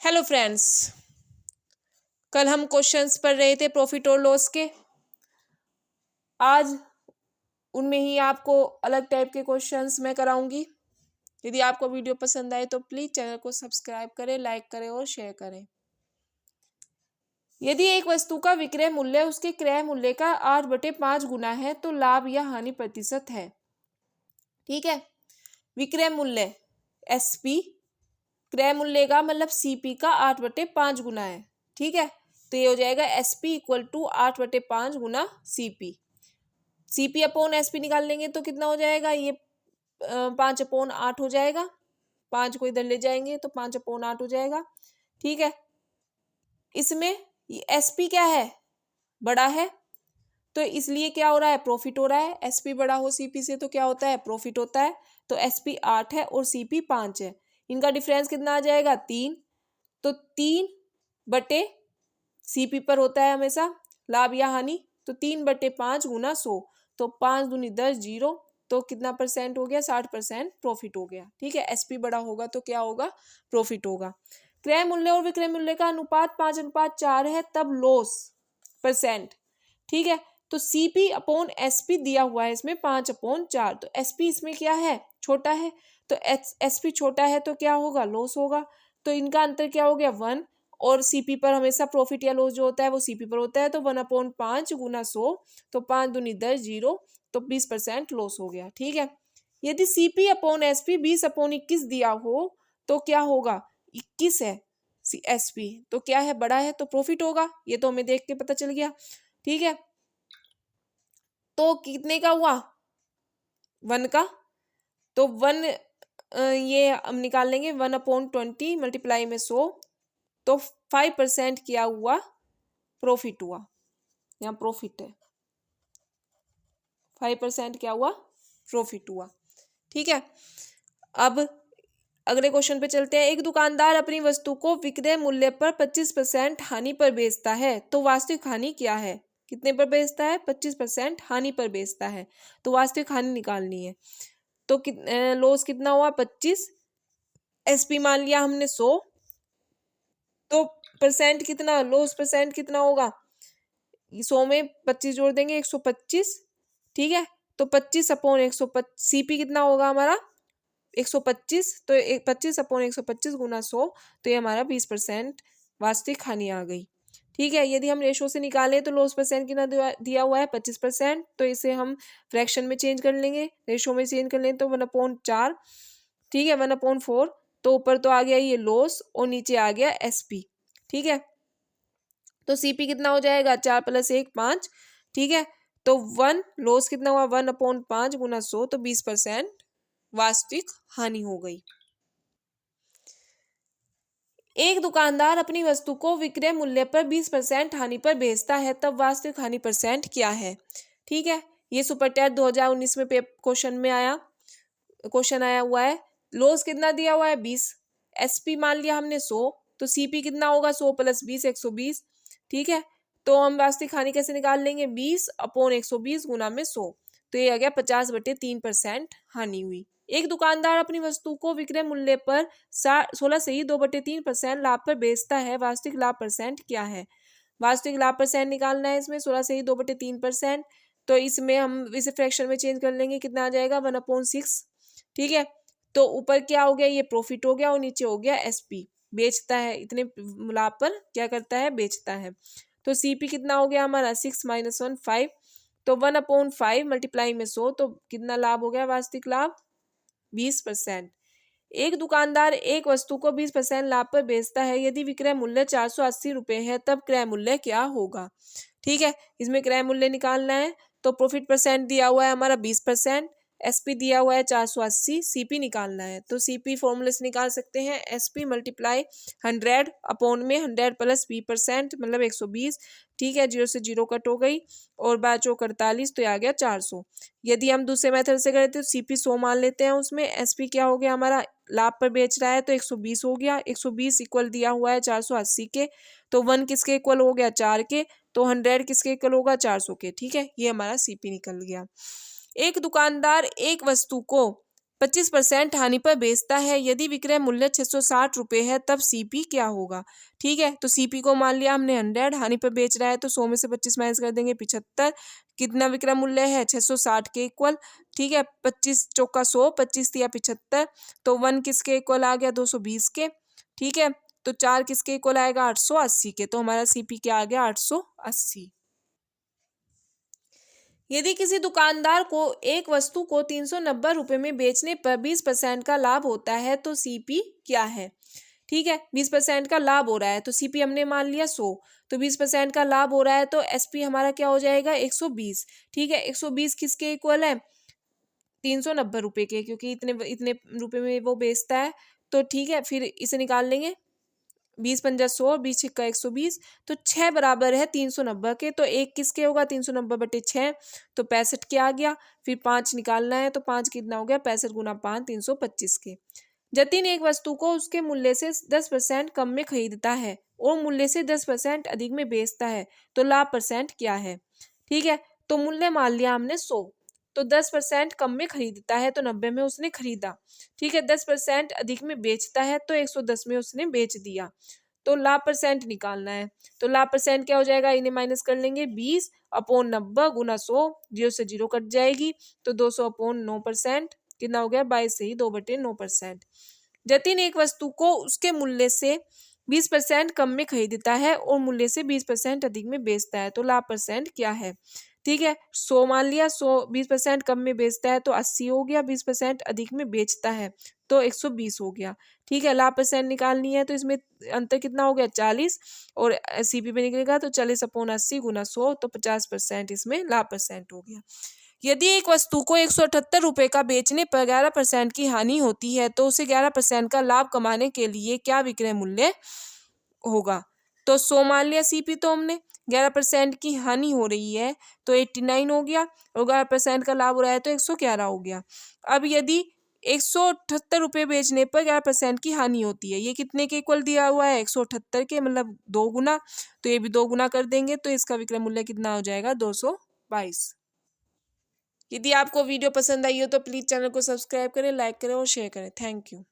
Hello friends, कल हम questions पढ़ रहे थे प्रॉफिट और लॉस के। आज उनमें ही आपको अलग टाइप के क्वेश्चंस मैं कराऊंगी। यदि आपको वीडियो पसंद आए तो प्लीज चैनल को सब्सक्राइब करें, लाइक करें और शेयर करें। यदि एक वस्तु का विक्रय मूल्य उसके क्रय मूल्य का 8/5 गुना है तो लाभ या हानि प्रतिशत है। ठीक है, विक्रय मूल्य SP, क्रय मूल्य का मतलब CP का 8/5 गुना है। ठीक है, तो ये हो जाएगा SP इक्वल टू 8/5 गुना CP। CP अपॉन SP निकाल लेंगे तो कितना हो जाएगा, ये 5/8 हो जाएगा। 5 को इधर ले जाएंगे तो 5/8 हो जाएगा। ठीक है, इसमें SP क्या है, बड़ा है, तो इसलिए क्या हो रहा है, प्रॉफिट हो रहा है। SP बड़ा हो CP से तो क्या होता है, प्रॉफिट होता है। तो SP 8 है और CP 5 है। इनका डिफरेंस कितना आ जाएगा, 3। तो 3/CP पर होता है हमेशा लाभ या हानि, तो 3/5 गुना 100, तो 5 दूनी 10, 0, तो कितना परसेंट हो गया, 60% प्रॉफिट हो गया। ठीक है, SP बड़ा होगा तो क्या होगा, प्रॉफिट होगा। क्रय मूल्य और विक्रय मूल्य का अनुपात 5:4 है, तब लॉस परसेंट। ठीक है, तो CP अपॉन SP दिया हुआ है इसमें 5/4, तो SP इसमें क्या है, छोटा है, तो SP छोटा है तो क्या होगा, लॉस होगा। तो इनका अंतर क्या हो गया, 1, और CP पर हमेशा प्रॉफिट या लॉस जो होता है वो CP पर होता है, तो 1/5 गुना 100, तो 5 दूनी 10, 0, तो 20% लॉस हो गया। ठीक है, यदि CP अपॉन SP 20/21 दिया हो तो क्या होगा, 21 है SP, तो क्या है, बड़ा है, तो प्रॉफिट होगा। ये तो हमें देख के पता चल गया। ठीक है, तो कितने का हुआ, 1 का, तो 1 ये हम निकाल लेंगे, 1/20 मल्टीप्लाई में 100, तो 5% क्या हुआ, प्रॉफिट हुआ। यहाँ प्रॉफिट है, 5% क्या हुआ, प्रॉफिट हुआ। ठीक है, अब अगले क्वेश्चन पे चलते हैं। एक दुकानदार अपनी वस्तु को विक्रय मूल्य पर 25% हानि पर बेचता है, तो वास्तविक हानि क्या है। कितने पर बेचता है, 25% हानि पर बेचता है, तो वास्तविक हानि निकालनी है। तो लॉस कितना हुआ, 25। SP मान लिया हमने 100, तो परसेंट कितना, लॉस परसेंट कितना होगा, 100 में 25 जोड़ देंगे, 125। ठीक है, तो 25/125, CP कितना होगा हमारा, 125, तो 25/125 गुना 100, तो ये हमारा 20% वास्तविक हानि आ गई। ठीक है, यदि हम रेशो से निकालें तो लॉस परसेंट कितना दिया हुआ है, 25%, तो इसे हम फ्रैक्शन में चेंज कर लेंगे, रेशो में चेंज कर लेंगे तो 1/4। ठीक है, 1/4, तो ऊपर तो आ गया ये लॉस और नीचे आ गया SP। ठीक है, तो CP कितना हो जाएगा, 4 + 1 5। ठीक है, तो 1 लॉस कितना हुआ, 1/5 गुना 100, तो 20% वास्तविक हानि हो गई। एक दुकानदार अपनी वस्तु को विक्रय मूल्य पर 20% हानि पर बेचता है, तब वास्तविक हानि परसेंट क्या है। ठीक है, ये सुपर टेट 2019 में क्वेश्चन में आया, क्वेश्चन आया हुआ है। लॉस कितना दिया हुआ है, 20। SP मान लिया हमने 100, तो CP कितना होगा, 100 + 20, 120। ठीक है, तो हम वास्तविक हानि कैसे निकाल लेंगे, 20/120 गुना में 100, तो ये आ गया 50/3% हानि हुई। एक दुकानदार अपनी वस्तु को विक्रय मूल्य पर 16 से ही 2/3% लाभ पर बेचता है, वास्तविक लाभ परसेंट क्या है। वास्तविक लाभ परसेंट निकालना है इसमें, 16 से ही 2/3%, तो इसमें हम इसे फ्रैक्शन में चेंज कर लेंगे, कितना आ जाएगा, 1/6। ठीक है, तो ऊपर क्या हो गया, ये प्रॉफिट हो गया, और नीचे हो गया SP, बेचता है, इतने लाभ पर क्या करता है, बेचता है। तो CP कितना हो गया हमारा, 6 - 1 5, तो 1/5 मल्टीप्लाई में 100, तो कितना लाभ हो गया, वास्तविक लाभ 20%। एक दुकानदार एक वस्तु को 20% लाभ पर बेचता है, यदि विक्रय मूल्य 480 रुपये है, तब क्रय मूल्य क्या होगा। ठीक है, इसमें क्रय मूल्य निकालना है, तो प्रॉफिट परसेंट दिया हुआ है हमारा 20%, SP दिया हुआ है 480, CP निकालना है, तो CP फॉर्मूले से निकाल सकते हैं, SP मल्टीप्लाई 100 अपॉन में 100 + 20%, मतलब 120। ठीक है, 0 से 0 कट हो गई, और 12×4 = 48, तो आ गया 400। यदि हम दूसरे मेथड से करें तो CP 100 मान लेते हैं, उसमें SP क्या हो गया हमारा, लाभ पर बेच रहा है, तो 120 हो गया। 120 इक्वल दिया हुआ है 480 के, तो 1 किसके इक्वल हो गया, 4 के, तो 100 किसके इक्वल होगा, 400 के। ठीक है, ये हमारा CP निकल गया। एक दुकानदार एक वस्तु को 25% हानि पर बेचता है, यदि विक्रय मूल्य 660 रुपये है तब सीपी क्या होगा। ठीक है, तो सीपी को मान लिया हमने 100, हानि पर बेच रहा है तो 100 में से 25 माइनस कर देंगे 75। कितना विक्रय मूल्य है 660 के इक्वल। ठीक है, 25 चौका 100, 25 दिया 75, तो 1 किसके इक्वल आ गया 220 के। ठीक है, तो 4 किसके इक्वल आएगा 880 के, तो हमारा सीपी क्या आ गया 880। यदि किसी दुकानदार को एक वस्तु को 390 रुपये में बेचने पर 20% का लाभ होता है तो सीपी क्या है। ठीक है, 20% का लाभ हो रहा है तो सीपी हमने मान लिया 100, तो 20% का लाभ हो रहा है तो एसपी हमारा क्या हो जाएगा 120। ठीक है, 120 किसके इक्वल है 390 रुपये के, क्योंकि इतने इतने रुपये में वो बेचता है। तो ठीक है, फिर इसे निकाल लेंगे, 20 पंजा 100, 20 छिक्का 120, तो 6 बराबर है 390 के, तो एक किसके होगा 390/6, तो 65 के आ गया। फिर 5 निकालना है तो 5 कितना हो गया 65 गुना 5 325 के। जतिन एक वस्तु को उसके मूल्य से 10% कम में खरीदता है और मूल्य से 10% अधिक में बेचता है, तो लाभ परसेंट क्या है। ठीक है, तो मूल्य मान लिया हमने 100, तो 10% कम में खरीदता है तो 90 में उसने खरीदा। ठीक है, 10% अधिक में बेचता है तो 110 में उसने बेच दिया, तो लाभ परसेंट निकालना है। तो लाभ परसेंट क्या हो जाएगा, इन्हें माइनस कर लेंगे 20/90 गुना 100, 0 से 0 कट जाएगी, तो 200/9%, कितना हो गया 22 से ही 2/9%। जतिन एक वस्तु को उसके मूल्य से 20% कम में खरीदता है और मूल्य से 20% अधिक में बेचता है, तो लाभ परसेंट क्या है। ठीक है, 100 मान लिया, 100 20% कम में बेचता है तो 80 हो गया, 20% अधिक में बेचता है तो 120 हो गया। ठीक है, लाभ परसेंट निकालनी है तो इसमें अंतर कितना हो गया 40, और सीपी पे निकलेगा तो 40/80 गुना 100, तो 50% इसमें लाभ परसेंट हो गया। यदि एक वस्तु को 178 रुपये का बेचने पर 11% की हानि होती है तो उसे 11% का लाभ कमाने के लिए क्या विक्रय मूल्य होगा। तो 100 मान लिया सीपी, तो हमने 11% की हानि हो रही है तो 89 हो गया, और 11% का लाभ हो रहा है तो 111 हो गया। अब यदि 178 रुपये बेचने पर 11% की हानि होती है, ये कितने के इक्वल दिया हुआ है 178 के, मतलब 2 गुना, तो ये भी 2 गुना कर देंगे तो इसका विक्रय मूल्य कितना हो जाएगा 222। यदि आपको वीडियो पसंद आई हो तो प्लीज़ चैनल को सब्सक्राइब करें, लाइक करें और शेयर करें। Thank you.